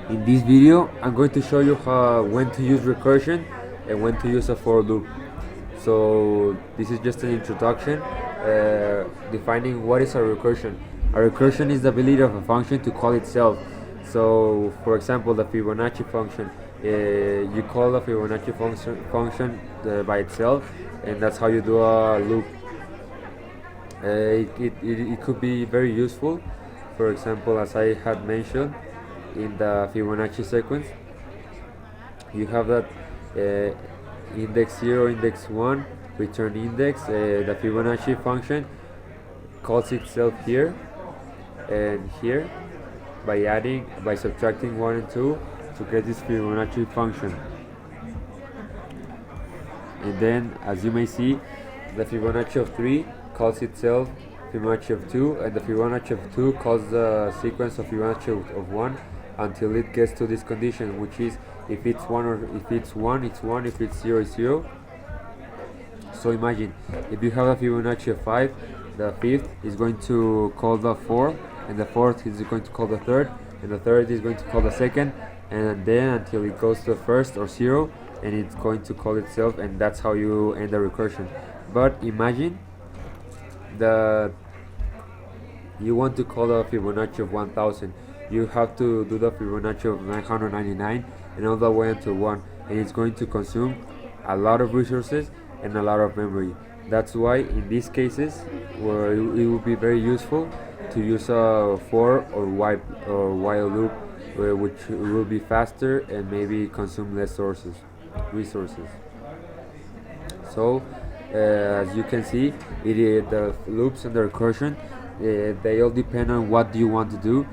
In this video, I'm going to show you when to use recursion and when to use a for loop. So this is just an introduction, defining what is a recursion. A recursion is the ability of a function to call itself. So, for example, the Fibonacci function, you call the Fibonacci function by itself, and that's how you do a loop. It could be very useful. For example, as I had mentioned, in the Fibonacci sequence, you have that index 0, index 1, return index. The Fibonacci function calls itself here and here by subtracting 1 and 2 to get this Fibonacci function. And then, as you may see, the Fibonacci of 3 calls itself Fibonacci of 2, and the Fibonacci of 2 calls the sequence of Fibonacci of 1 until it gets to this condition, which is if it's 1 or if it's 1, it's 1, if it's 0, it's 0. So imagine, if you have a Fibonacci of 5, the 5th is going to call the 4, and the 4th is going to call the 3rd, and the 3rd is going to call the 2nd, and then until it goes to the 1st or 0, and it's going to call itself, and that's how you end the recursion. But imagine that you want to call the Fibonacci of 1000. You have to do the Fibonacci of 999 and all the way until 1, and it's going to consume a lot of resources and a lot of memory. That's why in these cases where it will be very useful to use a for or while loop, which will be faster and maybe consume less resources. So as you can see, the loops and the recursion, they all depend on what you want to do.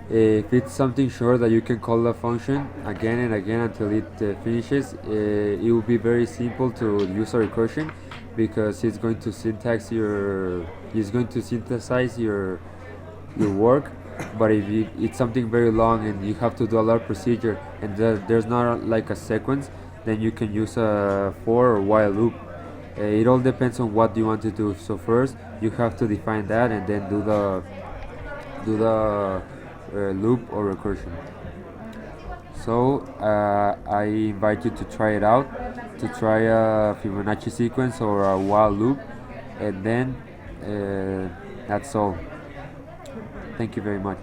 If it's something short that you can call the function again and again until it finishes, it will be very simple to use a recursion, because it's going to synthesize your work. But if it's something very long and you have to do a lot of procedure and there's not like a sequence, then you can use a for or while loop. It all depends on what you want to do. So first you have to define that and then do the loop or recursion. So I invite you to try it out, to try a Fibonacci sequence or a while loop, and then that's all. Thank you very much.